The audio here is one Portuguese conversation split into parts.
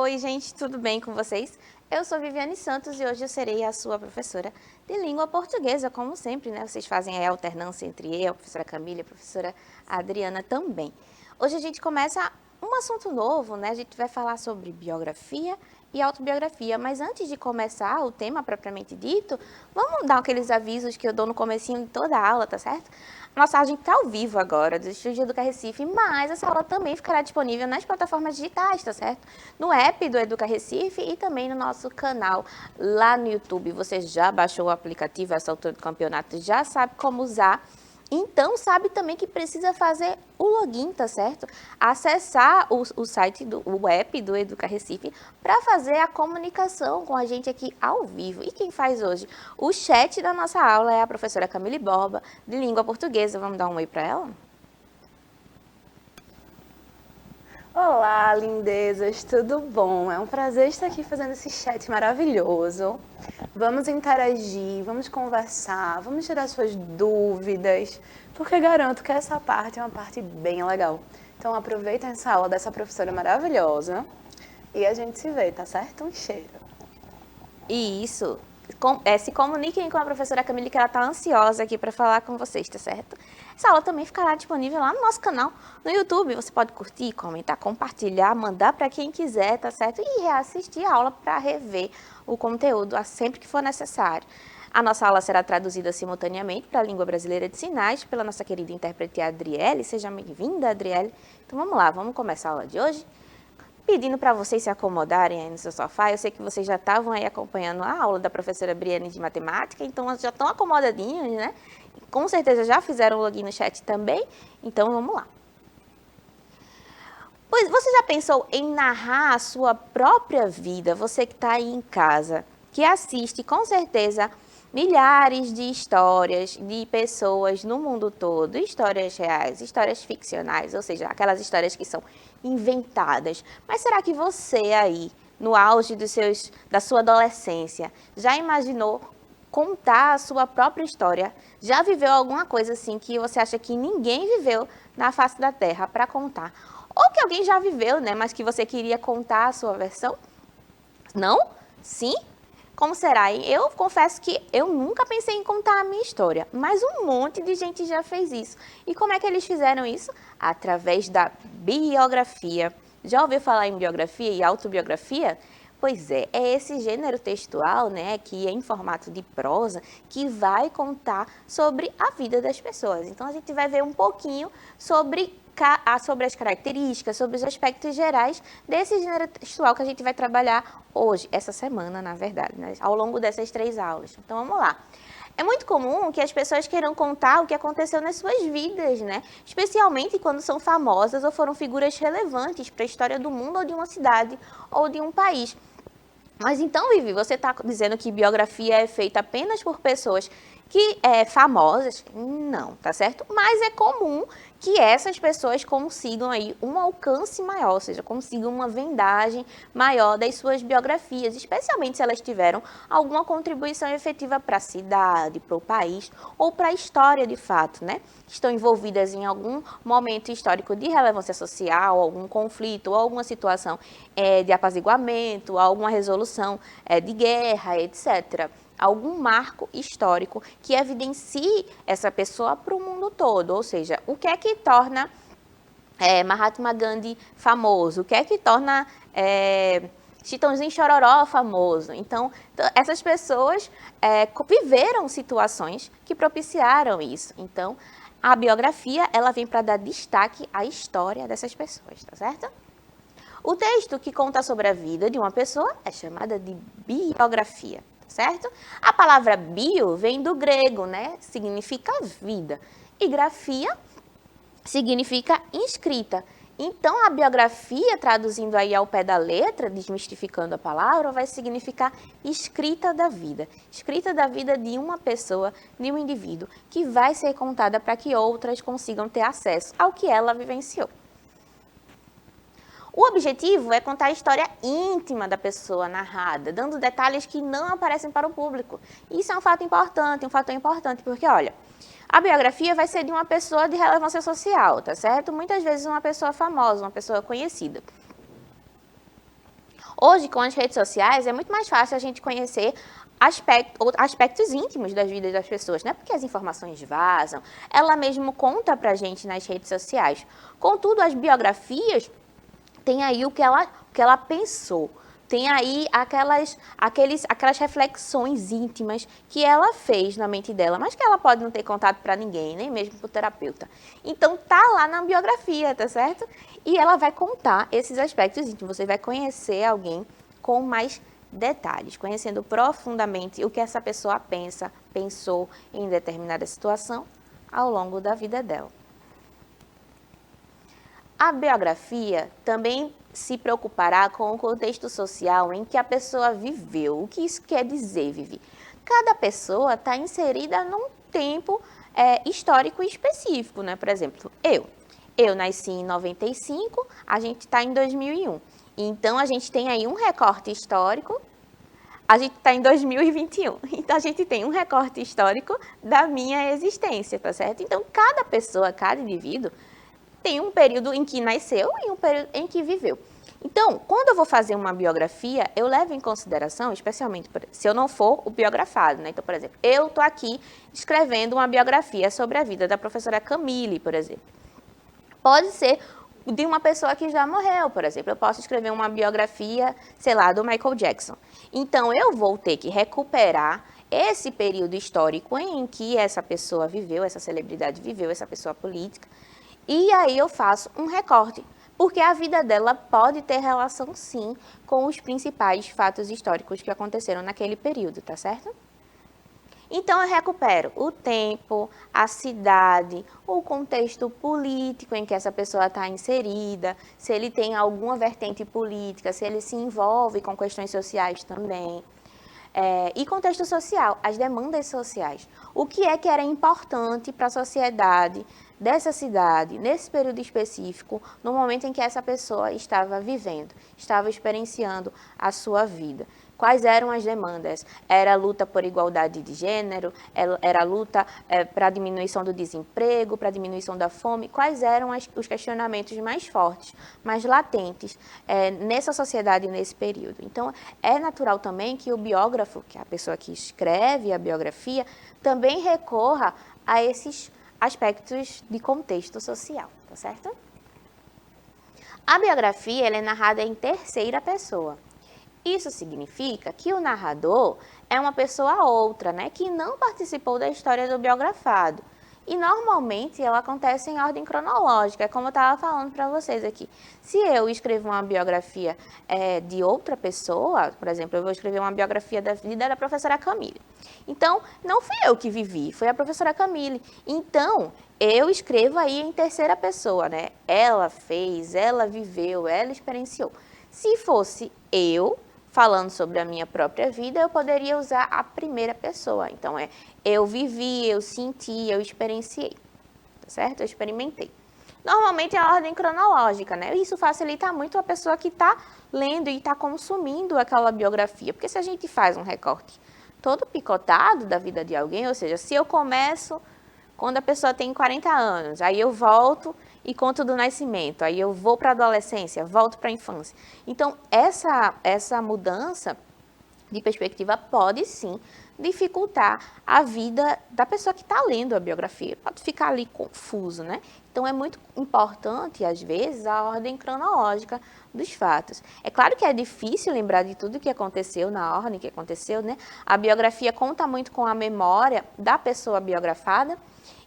Oi, gente, tudo bem com vocês? Eu sou Viviane Santos e hoje eu serei a sua professora de língua portuguesa, como sempre, né? Vocês fazem a alternância entre eu, a professora Camila e a professora Adriana também. Hoje a gente começa um assunto novo, né? A gente vai falar sobre biografia e autobiografia, mas antes de começar o tema propriamente dito, vamos dar aqueles avisos que eu dou no comecinho de toda a aula, tá certo? A gente está ao vivo agora, do Estúdio Educa Recife, mas essa aula também ficará disponível nas plataformas digitais, tá certo? No app do Educa Recife e também no nosso canal lá no YouTube. Você já baixou o aplicativo, essa altura do campeonato, já sabe como usar. Então, sabe também que precisa fazer o login, tá certo? Acessar o site, o app do Educa Recife para fazer a comunicação com a gente aqui ao vivo. E quem faz hoje o chat da nossa aula é a professora Camille Borba, de língua portuguesa. Vamos dar um oi para ela? Olá, lindezas, tudo bom? É um prazer estar aqui fazendo esse chat maravilhoso. Vamos interagir, vamos conversar, vamos tirar suas dúvidas, porque garanto que essa parte é uma parte bem legal. Então aproveita essa aula dessa professora maravilhosa e a gente se vê, tá certo? Um cheiro. Isso. Se comuniquem com a professora Camille, que ela está ansiosa aqui para falar com vocês, tá certo? Essa aula também ficará disponível lá no nosso canal, no YouTube. Você pode curtir, comentar, compartilhar, mandar para quem quiser, tá certo? E reassistir a aula para rever o conteúdo sempre que for necessário. A nossa aula será traduzida simultaneamente para a língua brasileira de sinais pela nossa querida intérprete Adriele. Seja bem-vinda, Adriele. Então vamos lá, vamos começar a aula de hoje? Pedindo para vocês se acomodarem aí no seu sofá. Eu sei que vocês já estavam aí acompanhando a aula da professora Briane de matemática, então já estão acomodadinhos, né? Com certeza já fizeram o login no chat também, então vamos lá. Pois você já pensou em narrar a sua própria vida? Você que está aí em casa, que assiste com certeza milhares de histórias de pessoas no mundo todo, histórias reais, histórias ficcionais, ou seja, aquelas histórias que são inventadas. Mas será que você aí, no auge da sua adolescência, já imaginou contar a sua própria história? Já viveu alguma coisa assim que você acha que ninguém viveu na face da Terra para contar? Ou que alguém já viveu, né, mas que você queria contar a sua versão? Não? Sim? Como será? Eu confesso que eu nunca pensei em contar a minha história, mas um monte de gente já fez isso. E como é que eles fizeram isso? Através da biografia. Já ouviu falar em biografia e autobiografia? Pois é esse gênero textual, né, que é em formato de prosa, que vai contar sobre a vida das pessoas. Então, a gente vai ver um pouquinho sobre as características, sobre os aspectos gerais desse gênero textual que a gente vai trabalhar hoje, essa semana, na verdade, né, ao longo dessas 3 aulas. Então, vamos lá. É muito comum que as pessoas queiram contar o que aconteceu nas suas vidas, né? Especialmente quando são famosas ou foram figuras relevantes para a história do mundo ou de uma cidade ou de um país. Mas então, Vivi, você está dizendo que biografia é feita apenas por pessoas que famosas? Não, tá certo? Mas é comum que essas pessoas consigam aí um alcance maior, ou seja, consigam uma vendagem maior das suas biografias, especialmente se elas tiveram alguma contribuição efetiva para a cidade, para o país ou para a história de fato, né? Estão envolvidas em algum momento histórico de relevância social, algum conflito ou alguma situação de apaziguamento, alguma resolução de guerra, etc. Algum marco histórico que evidencie essa pessoa para o mundo todo, ou seja, o que é que torna Mahatma Gandhi famoso, o que é que torna Chitãozinho Chororó famoso. Então, essas pessoas viveram situações que propiciaram isso. Então, a biografia, ela vem para dar destaque à história dessas pessoas, tá certo? O texto que conta sobre a vida de uma pessoa é chamada de biografia, certo? A palavra bio vem do grego, né? Significa vida. E grafia significa inscrita. Então, a biografia, traduzindo aí ao pé da letra, desmistificando a palavra, vai significar escrita da vida. Escrita da vida de uma pessoa, de um indivíduo, que vai ser contada para que outras consigam ter acesso ao que ela vivenciou. O objetivo é contar a história íntima da pessoa narrada, dando detalhes que não aparecem para o público. Isso é um fator importante, porque, olha, a biografia vai ser de uma pessoa de relevância social, tá certo? Muitas vezes uma pessoa famosa, uma pessoa conhecida. Hoje, com as redes sociais, é muito mais fácil a gente conhecer aspectos íntimos das vidas das pessoas, né? Porque as informações vazam, ela mesmo conta pra gente nas redes sociais. Contudo, as biografias têm aí o que ela pensou. Tem aí aquelas reflexões íntimas que ela fez na mente dela, mas que ela pode não ter contado para ninguém, nem mesmo para o terapeuta. Então, tá lá na biografia, tá certo? E ela vai contar esses aspectos íntimos. Você vai conhecer alguém com mais detalhes, conhecendo profundamente o que essa pessoa pensou em determinada situação ao longo da vida dela. A biografia também se preocupará com o contexto social em que a pessoa viveu. O que isso quer dizer, Vivi? Cada pessoa está inserida num tempo histórico específico, né? Por exemplo, eu nasci em 95, a gente está em 2001. Então, a gente tem aí um recorte histórico. A gente está em 2021, então a gente tem um recorte histórico da minha existência, tá certo? Então, cada pessoa, cada indivíduo tem um período em que nasceu e um período em que viveu. Então, quando eu vou fazer uma biografia, eu levo em consideração, especialmente se eu não for o biografado, né? Então, por exemplo, eu estou aqui escrevendo uma biografia sobre a vida da professora Camille, por exemplo. Pode ser de uma pessoa que já morreu, por exemplo. Eu posso escrever uma biografia, sei lá, do Michael Jackson. Então, eu vou ter que recuperar esse período histórico em que essa pessoa viveu, essa celebridade viveu, essa pessoa política. E aí eu faço um recorte, porque a vida dela pode ter relação, sim, com os principais fatos históricos que aconteceram naquele período, tá certo? Então, eu recupero o tempo, a cidade, o contexto político em que essa pessoa está inserida, se ele tem alguma vertente política, se ele se envolve com questões sociais também. E contexto social, as demandas sociais. O que era importante para a sociedade dessa cidade, nesse período específico, no momento em que essa pessoa estava vivendo, estava experienciando a sua vida. Quais eram as demandas? Era a luta por igualdade de gênero? Era a luta para a diminuição do desemprego, para a diminuição da fome? Quais eram os questionamentos mais fortes, mais latentes nessa sociedade, nesse período? Então, é natural também que o biógrafo, que é a pessoa que escreve a biografia, também recorra a esses aspectos de contexto social, tá certo? A biografia ela é narrada em terceira pessoa. Isso significa que o narrador é uma pessoa outra, né, que não participou da história do biografado. E normalmente ela acontece em ordem cronológica, como eu estava falando para vocês aqui. Se eu escrevo uma biografia de outra pessoa, por exemplo, eu vou escrever uma biografia da vida da professora Camille. Então, não fui eu que vivi, foi a professora Camille. Então, eu escrevo aí em terceira pessoa, né? Ela fez, ela viveu, ela experienciou. Se fosse eu falando sobre a minha própria vida, eu poderia usar a primeira pessoa. Então, eu vivi, eu senti, eu experienciei, tá certo? Eu experimentei. Normalmente é a ordem cronológica, né? Isso facilita muito a pessoa que está lendo e está consumindo aquela biografia. Porque se a gente faz um recorte todo picotado da vida de alguém, ou seja, se eu começo quando a pessoa tem 40 anos, aí eu volto e conto do nascimento, aí eu vou para a adolescência, volto para a infância. Então, essa mudança de perspectiva pode sim dificultar a vida da pessoa que está lendo a biografia, pode ficar ali confuso, né? Então, é muito importante, às vezes, a ordem cronológica dos fatos. É claro que é difícil lembrar de tudo que aconteceu na ordem que aconteceu, né? A biografia conta muito com a memória da pessoa biografada.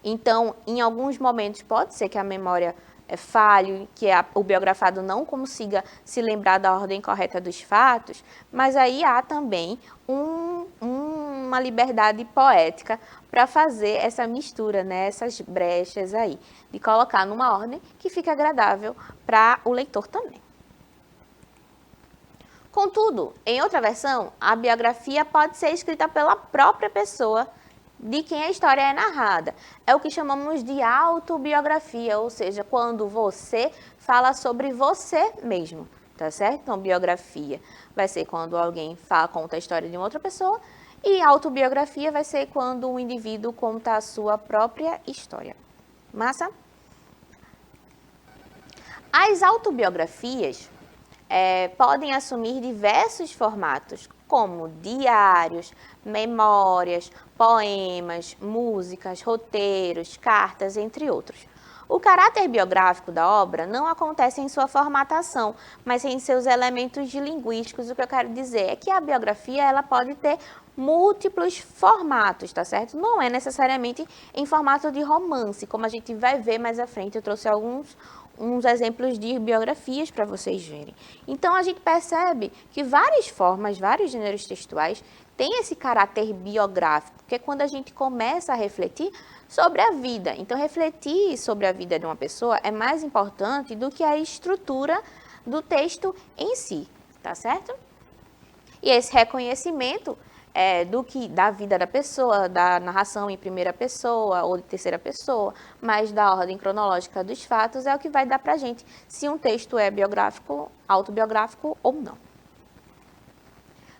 Então, em alguns momentos, pode ser que a memória falhe, que o biografado não consiga se lembrar da ordem correta dos fatos, mas aí há também uma liberdade poética para fazer essa mistura, né, essas brechas aí, de colocar numa ordem que fique agradável para o leitor também. Contudo, em outra versão, a biografia pode ser escrita pela própria pessoa de quem a história é narrada. É o que chamamos de autobiografia, ou seja, quando você fala sobre você mesmo, tá certo? Então, biografia vai ser quando alguém conta a história de uma outra pessoa, e autobiografia vai ser quando um indivíduo conta a sua própria história. Massa? As autobiografias, podem assumir diversos formatos, como diários, memórias, poemas, músicas, roteiros, cartas, entre outros. O caráter biográfico da obra não acontece em sua formatação, mas em seus elementos linguísticos. O que eu quero dizer é que a biografia ela pode ter múltiplos formatos, tá certo? Não é necessariamente em formato de romance, como a gente vai ver mais à frente. Eu trouxe uns exemplos de biografias para vocês verem. Então, a gente percebe que várias formas, vários gêneros textuais têm esse caráter biográfico, que é quando a gente começa a refletir sobre a vida. Então, refletir sobre a vida de uma pessoa é mais importante do que a estrutura do texto em si, tá certo? E esse reconhecimento da vida da pessoa, da narração em primeira pessoa ou de terceira pessoa, mas da ordem cronológica dos fatos, é o que vai dar pra gente se um texto é biográfico, autobiográfico ou não.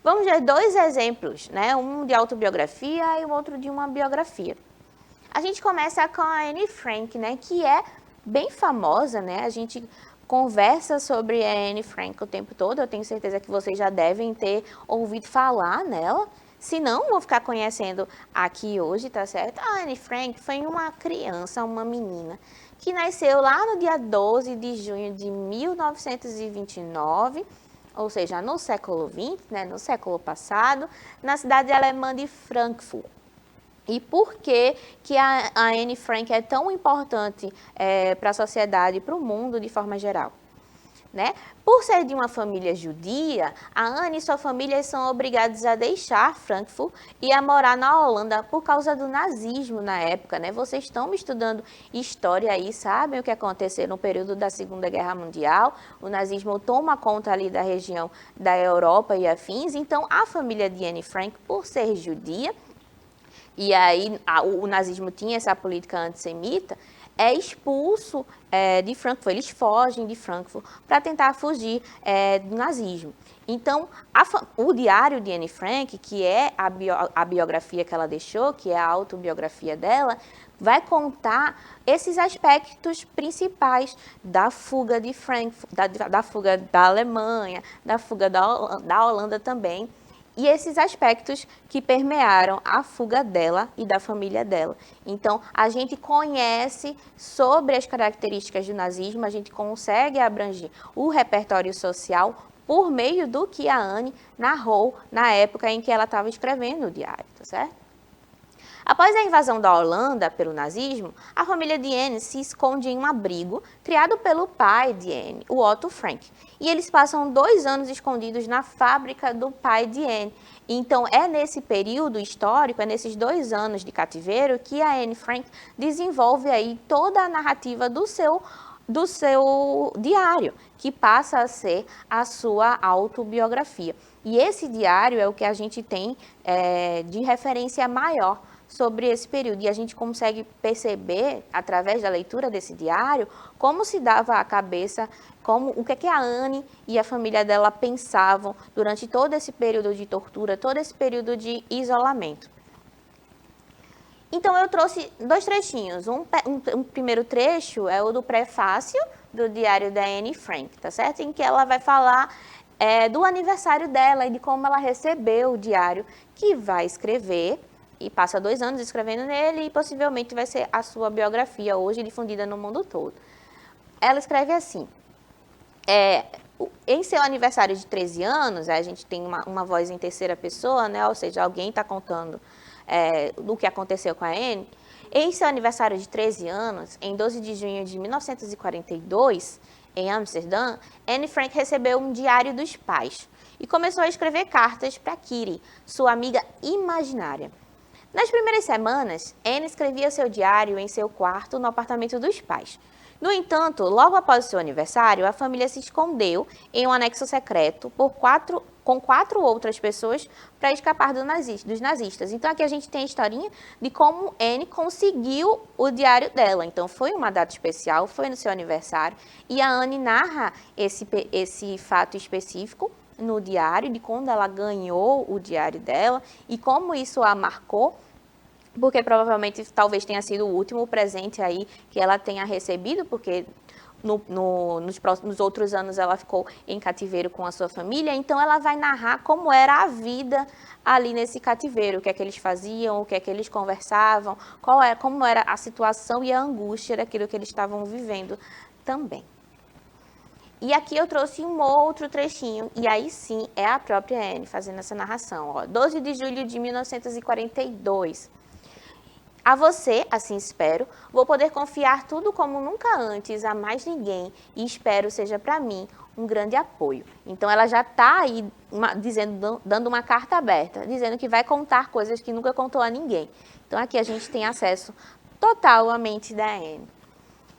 Vamos ver dois exemplos, né? Um de autobiografia e o outro de uma biografia. A gente começa com a Anne Frank, né? Que é bem famosa, né? A gente conversa sobre a Anne Frank o tempo todo. Eu tenho certeza que vocês já devem ter ouvido falar nela. Se não, vou ficar conhecendo aqui hoje, tá certo? A Anne Frank foi uma criança, uma menina, que nasceu lá no dia 12 de junho de 1929, ou seja, no século XX, né, no século passado, na cidade alemã de Frankfurt. E por que a Anne Frank é tão importante para a sociedade e para o mundo de forma geral? Né? Por ser de uma família judia, a Anne e sua família são obrigados a deixar Frankfurt e a morar na Holanda por causa do nazismo na época. Né? Vocês estão estudando história aí, sabem o que aconteceu no período da Segunda Guerra Mundial? O nazismo toma conta ali da região da Europa e afins. Então, a família de Anne Frank, por ser judia, e aí o nazismo tinha essa política antissemita, é expulso de Frankfurt, eles fogem de Frankfurt para tentar fugir do nazismo. Então, o diário de Anne Frank, que é a biografia que ela deixou, que é a autobiografia dela, vai contar esses aspectos principais da fuga de Frankfurt, da fuga da Alemanha, da fuga da Holanda também, e esses aspectos que permearam a fuga dela e da família dela. Então, a gente conhece sobre as características do nazismo, a gente consegue abranger o repertório social por meio do que a Anne narrou na época em que ela estava escrevendo o diário, tá certo? Após a invasão da Holanda pelo nazismo, a família de Anne se esconde em um abrigo criado pelo pai de Anne, o Otto Frank. E eles passam 2 anos escondidos na fábrica do pai de Anne. Então, é nesse período histórico, é nesses 2 anos de cativeiro, que a Anne Frank desenvolve aí toda a narrativa do seu diário, que passa a ser a sua autobiografia. E esse diário é o que a gente tem de referência maior sobre esse período. E a gente consegue perceber, através da leitura desse diário, como se dava a cabeça, o que a Anne e a família dela pensavam durante todo esse período de tortura, todo esse período de isolamento. Então, eu trouxe 2 trechinhos. Um primeiro trecho é o do prefácio do diário da Anne Frank, tá certo? Em que ela vai falar do aniversário dela e de como ela recebeu o diário que vai escrever, e passa 2 anos escrevendo nele, e possivelmente vai ser a sua biografia hoje difundida no mundo todo. Ela escreve assim: em seu aniversário de 13 anos, a gente tem uma voz em terceira pessoa, né? Ou seja, alguém está contando do que aconteceu com a Anne. Em seu aniversário de 13 anos, em 12 de junho de 1942, em Amsterdã, Anne Frank recebeu um diário dos pais e começou a escrever cartas para Kitty, sua amiga imaginária. Nas primeiras semanas, Anne escrevia seu diário em seu quarto no apartamento dos pais. No entanto, logo após o seu aniversário, a família se escondeu em um anexo secreto com 4 outras pessoas para escapar dos nazistas. Então, aqui a gente tem a historinha de como Anne conseguiu o diário dela. Então, foi uma data especial, foi no seu aniversário, e a Anne narra esse fato específico no diário, de quando ela ganhou o diário dela e como isso a marcou, porque provavelmente talvez tenha sido o último presente aí que ela tenha recebido, porque nos outros anos ela ficou em cativeiro com a sua família, então ela vai narrar como era a vida ali nesse cativeiro, o que é que eles faziam, o que é que eles conversavam, como era a situação e a angústia daquilo que eles estavam vivendo também. E aqui eu trouxe um outro trechinho, e aí sim é a própria Anne fazendo essa narração. Ó, 12 de julho de 1942. A você, assim espero, vou poder confiar tudo como nunca antes a mais ninguém e espero seja para mim um grande apoio. Então ela já está aí dando uma carta aberta, dizendo que vai contar coisas que nunca contou a ninguém. Então aqui a gente tem acesso total à mente da Anne.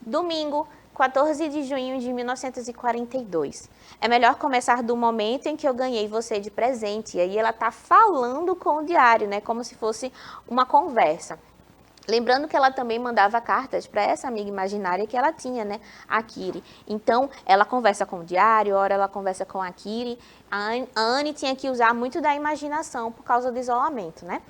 Domingo, 14 de junho de 1942. É melhor começar do momento em que eu ganhei você de presente. E aí ela está falando com o diário, né? Como se fosse uma conversa. Lembrando que ela também mandava cartas para essa amiga imaginária que ela tinha, né? A Kiri. Então, ela conversa com o diário, ora ela conversa com a Kiri. A Anne tinha que usar muito da imaginação por causa do isolamento, né?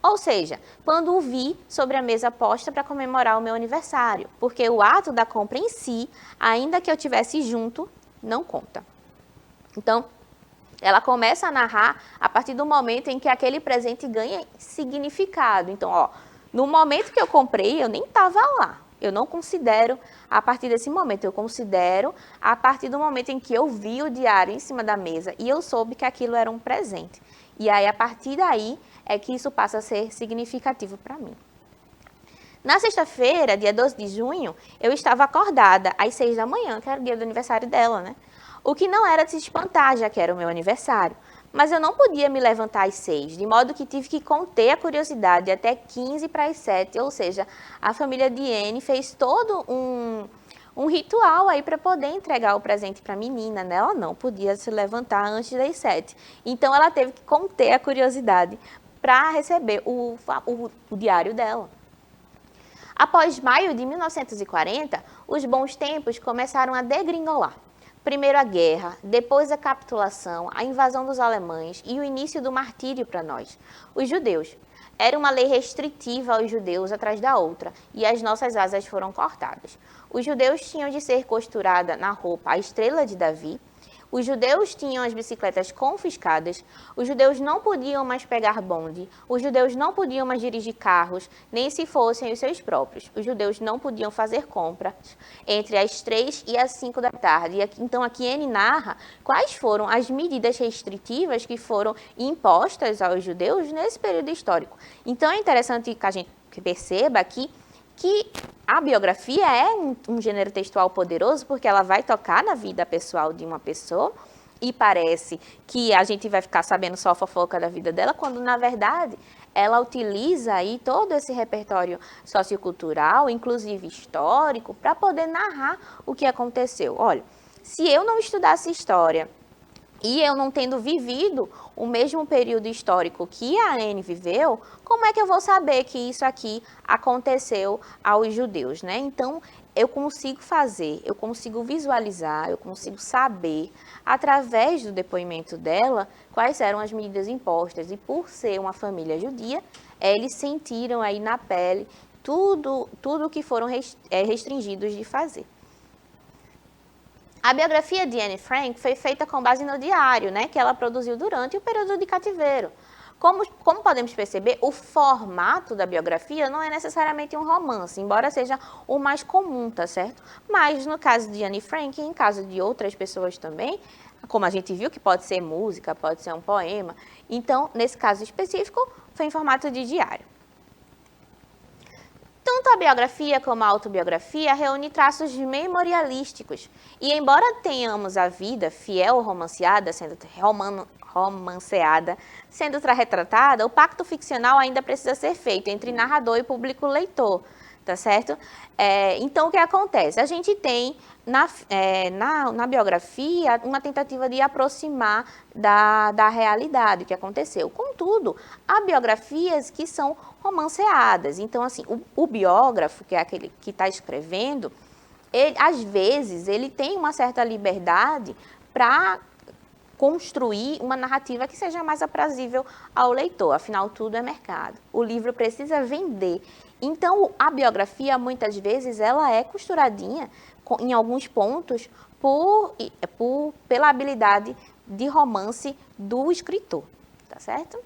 Ou seja, quando o vi sobre a mesa posta para comemorar o meu aniversário, porque o ato da compra em si, ainda que eu tivesse junto, não conta. Então, ela começa a narrar a partir do momento em que aquele presente ganha significado. Então, ó, no momento que eu comprei, eu nem estava lá. Eu não considero a partir desse momento, eu considero a partir do momento em que eu vi o diário em cima da mesa e eu soube que aquilo era um presente. E aí, a partir daí, é que isso passa a ser significativo para mim. Na sexta-feira, dia 12 de junho, eu estava acordada às 6 da manhã, que era o dia do aniversário dela, né? O que não era de se espantar, já que era o meu aniversário. Mas eu não podia me levantar às 6, de modo que tive que conter a curiosidade até 15 para as 7, ou seja, a família de Anne fez todo um ritual aí para poder entregar o presente para a menina, né? Ela não podia se levantar antes das 7. Então, ela teve que conter a curiosidade para receber o diário dela. Após maio de 1940, os bons tempos começaram a degringolar. Primeiro a guerra, depois a capitulação, a invasão dos alemães e o início do martírio para nós, os judeus. Era uma lei restritiva aos judeus atrás da outra, e as nossas asas foram cortadas. Os judeus tinham de ser costurada na roupa a estrela de Davi, os judeus tinham as bicicletas confiscadas, os judeus não podiam mais pegar bonde, os judeus não podiam mais dirigir carros, nem se fossem os seus próprios. Os judeus não podiam fazer compras entre as 3 e as 5 da tarde. Então, aqui Anne narra quais foram as medidas restritivas que foram impostas aos judeus nesse período histórico. Então, é interessante que a gente perceba aqui que a biografia é um gênero textual poderoso porque ela vai tocar na vida pessoal de uma pessoa e parece que a gente vai ficar sabendo só a fofoca da vida dela, quando na verdade ela utiliza aí todo esse repertório sociocultural, inclusive histórico, para poder narrar o que aconteceu. Olha, se eu não estudasse história e eu não tendo vivido o mesmo período histórico que a Anne viveu, como é que eu vou saber que isso aqui aconteceu aos judeus, né? Então, eu consigo fazer, eu consigo visualizar, eu consigo saber, através do depoimento dela, quais eram as medidas impostas. E por ser uma família judia, eles sentiram aí na pele tudo que foram restringidos de fazer. A biografia de Anne Frank foi feita com base no diário, né, que ela produziu durante o período de cativeiro. Como podemos perceber, o formato da biografia não é necessariamente um romance, embora seja o mais comum, tá certo? Mas no caso de Anne Frank, e em caso de outras pessoas também, como a gente viu que pode ser música, pode ser um poema, então, nesse caso específico, foi em formato de diário. Tanto a biografia como a autobiografia reúne traços memorialísticos. E embora tenhamos a vida fiel ou romanceada, sendo retratada, o pacto ficcional ainda precisa ser feito entre narrador e público leitor, tá certo? Então, o que acontece? A gente tem na biografia uma tentativa de aproximar da realidade, o que aconteceu. Contudo, há biografias que são romanceadas. Então, assim, o biógrafo, que é aquele que está escrevendo, às vezes, ele tem uma certa liberdade para construir uma narrativa que seja mais aprazível ao leitor. Afinal, tudo é mercado. O livro precisa vender. Então, a biografia, muitas vezes, ela é costuradinha em alguns pontos pela habilidade de romance do escritor, tá certo?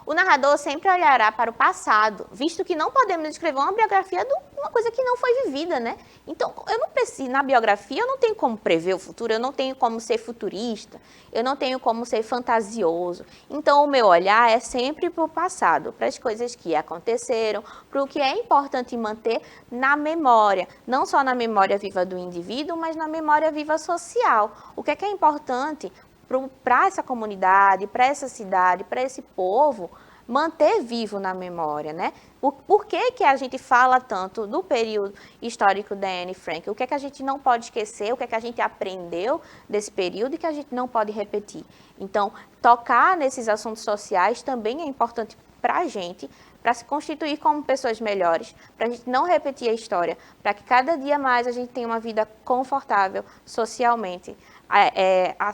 O narrador sempre olhará para o passado, visto que não podemos escrever uma biografia de uma coisa que não foi vivida, né? Então, eu não preciso, na biografia, eu não tenho como prever o futuro, eu não tenho como ser futurista, eu não tenho como ser fantasioso. Então, o meu olhar é sempre para o passado, para as coisas que aconteceram, para o que é importante manter na memória, não só na memória viva do indivíduo, mas na memória viva social. O que é importante para essa comunidade, para essa cidade, para esse povo, manter vivo na memória, né? Por que a gente fala tanto do período histórico da Anne Frank? O que é que a gente não pode esquecer? O que é que a gente aprendeu desse período e que a gente não pode repetir? Então, tocar nesses assuntos sociais também é importante para a gente, para se constituir como pessoas melhores, para a gente não repetir a história, para que cada dia mais a gente tenha uma vida confortável socialmente,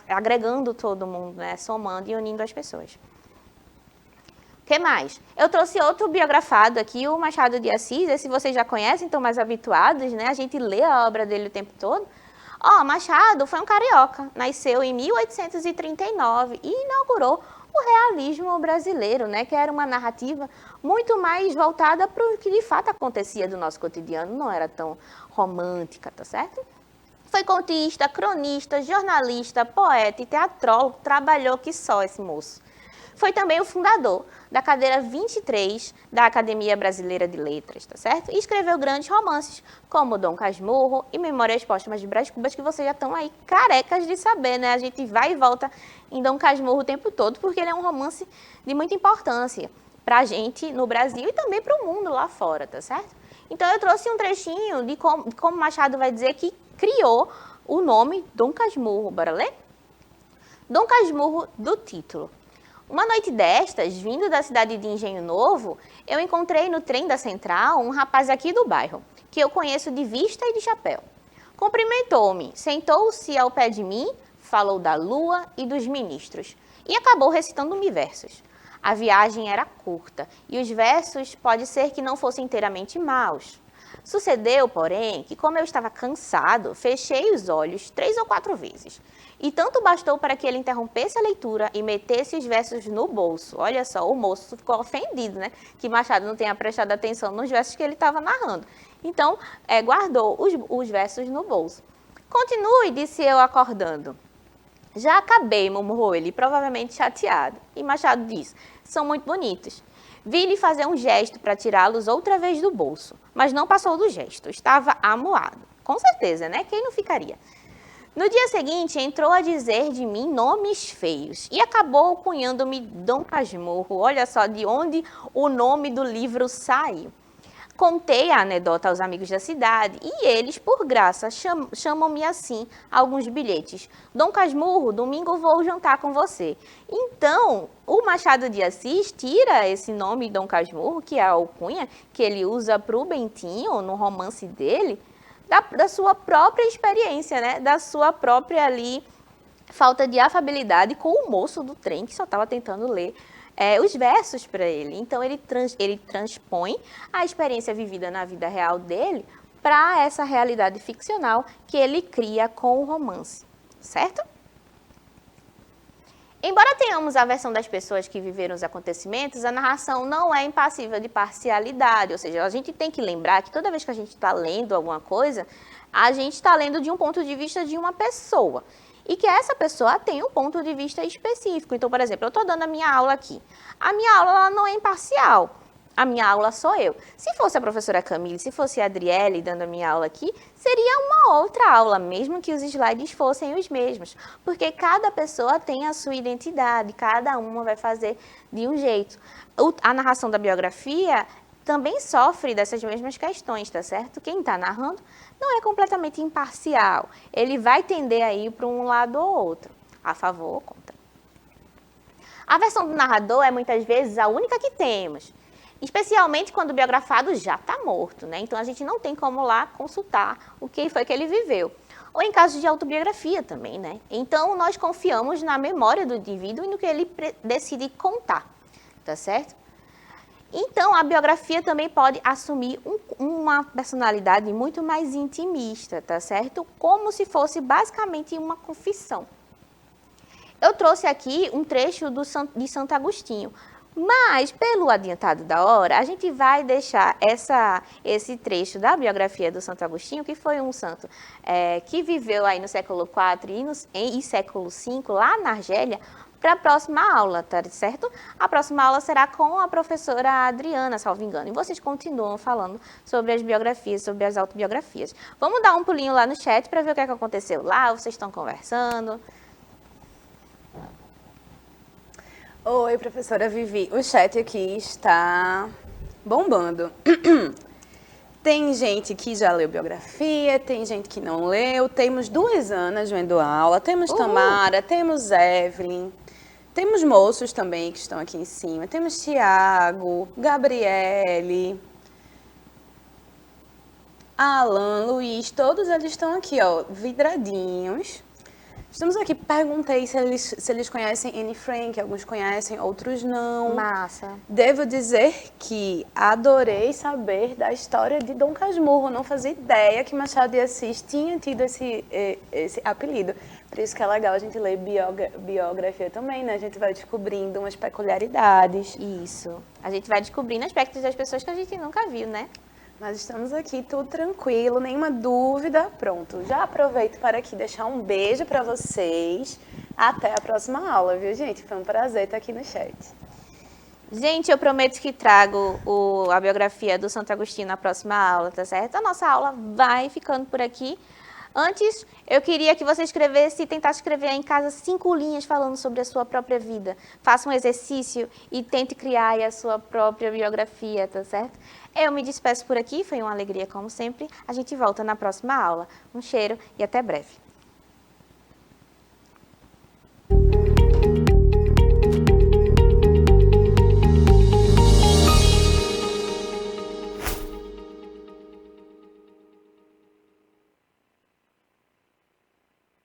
agregando todo mundo, né? Somando e unindo as pessoas. O que mais? Eu trouxe outro biografado aqui, o Machado de Assis. Esse vocês já conhecem, estão mais habituados, né? A gente lê a obra dele o tempo todo. Machado foi um carioca, nasceu em 1839 e inaugurou o realismo brasileiro, né? Que era uma narrativa muito mais voltada para o que de fato acontecia do nosso cotidiano, não era tão romântica, tá certo? Foi contista, cronista, jornalista, poeta e teatrólogo, trabalhou que só esse moço. Foi também o fundador da cadeira 23 da Academia Brasileira de Letras, tá certo? E escreveu grandes romances, como Dom Casmurro e Memórias Póstumas de Brás Cubas, que vocês já estão aí carecas de saber, né? A gente vai e volta em Dom Casmurro o tempo todo, porque ele é um romance de muita importância pra gente no Brasil e também para o mundo lá fora, tá certo? Então eu trouxe um trechinho de como Machado vai dizer que criou o nome Dom Casmurro. Bora ler? Dom Casmurro, do título. Uma noite destas, vindo da cidade de Engenho Novo, eu encontrei no trem da Central um rapaz aqui do bairro, que eu conheço de vista e de chapéu. Cumprimentou-me, sentou-se ao pé de mim, falou da lua e dos ministros, e acabou recitando-me versos. A viagem era curta, e os versos pode ser que não fossem inteiramente maus. Sucedeu, porém, que como eu estava cansado, fechei os olhos 3 ou 4 vezes. E tanto bastou para que ele interrompesse a leitura e metesse os versos no bolso. Olha só, o moço ficou ofendido, né? Que Machado não tenha prestado atenção nos versos que ele estava narrando. Então, guardou os versos no bolso. Continue, disse eu acordando. Já acabei, murmurou ele, provavelmente chateado. E Machado disse, são muito bonitos. Vi-lhe fazer um gesto para tirá-los outra vez do bolso, mas não passou do gesto, estava amuado. Com certeza, né? Quem não ficaria? No dia seguinte, entrou a dizer de mim nomes feios e acabou cunhando-me Dom Casmurro. Olha só de onde o nome do livro saiu. Contei a anedota aos amigos da cidade e eles, por graça, chamam-me assim alguns bilhetes. Dom Casmurro, domingo vou jantar com você. Então, o Machado de Assis tira esse nome Dom Casmurro, que é a alcunha que ele usa para o Bentinho no romance dele, da sua própria experiência, né? Da sua própria ali falta de afabilidade com o moço do trem que só estava tentando ler os versos para ele. Então, ele transpõe a experiência vivida na vida real dele para essa realidade ficcional que ele cria com o romance, certo? Embora tenhamos a versão das pessoas que viveram os acontecimentos, a narração não é impassível de parcialidade, ou seja, a gente tem que lembrar que toda vez que a gente está lendo alguma coisa, a gente está lendo de um ponto de vista de uma pessoa. E que essa pessoa tem um ponto de vista específico. Então, por exemplo, eu estou dando a minha aula aqui. A minha aula ela não é imparcial. A minha aula sou eu. Se fosse a professora Camille, se fosse a Adriele dando a minha aula aqui, seria uma outra aula, mesmo que os slides fossem os mesmos. Porque cada pessoa tem a sua identidade, cada uma vai fazer de um jeito. A narração da biografia também sofre dessas mesmas questões, tá certo? Quem está narrando não é completamente imparcial. Ele vai tender aí para um lado ou outro, a favor ou contra. A versão do narrador é muitas vezes a única que temos, especialmente quando o biografado já está morto, né? Então a gente não tem como lá consultar o que foi que ele viveu. ou em caso de autobiografia também, né? Então, nós confiamos na memória do indivíduo e no que ele decide contar, tá certo? Então, a biografia também pode assumir uma personalidade muito mais intimista, tá certo? Como se fosse basicamente uma confissão. Eu trouxe aqui um trecho de Santo Agostinho, mas, pelo adiantado da hora, a gente vai deixar esse trecho da biografia do Santo Agostinho, que foi um santo que viveu aí no século IV e século V, lá na Argélia, para a próxima aula, tá certo? A próxima aula será com a professora Adriana, salvo engano. E vocês continuam falando sobre as biografias, sobre as autobiografias. Vamos dar um pulinho lá no chat para ver o que aconteceu lá, vocês estão conversando. Oi, professora Vivi. O chat aqui está bombando. Tem gente que já leu biografia, tem gente que não leu. Temos 2 Anas vendo aula, temos Tamara, temos Evelyn, temos moços também que estão aqui em cima. Temos Tiago, Gabriele, Alan, Luiz, todos eles estão aqui, ó, vidradinhos. Estamos aqui, perguntei se eles conhecem Anne Frank, alguns conhecem, outros não. Massa. Devo dizer que adorei saber da história de Dom Casmurro, não fazia ideia que Machado de Assis tinha tido esse apelido. Por isso que é legal a gente ler biografia também, né? A gente vai descobrindo umas peculiaridades. Isso. A gente vai descobrindo aspectos das pessoas que a gente nunca viu, né? Mas estamos aqui, tudo tranquilo, nenhuma dúvida. Pronto, já aproveito para aqui deixar um beijo para vocês. Até a próxima aula, viu, gente? Foi um prazer estar aqui no chat. Gente, eu prometo que trago a biografia do Santo Agostinho na próxima aula, tá certo? A nossa aula vai ficando por aqui. Antes, eu queria que você tentasse escrever em casa 5 linhas falando sobre a sua própria vida. Faça um exercício e tente criar aí a sua própria biografia, tá certo? Eu me despeço por aqui, foi uma alegria como sempre. A gente volta na próxima aula. Um cheiro e até breve.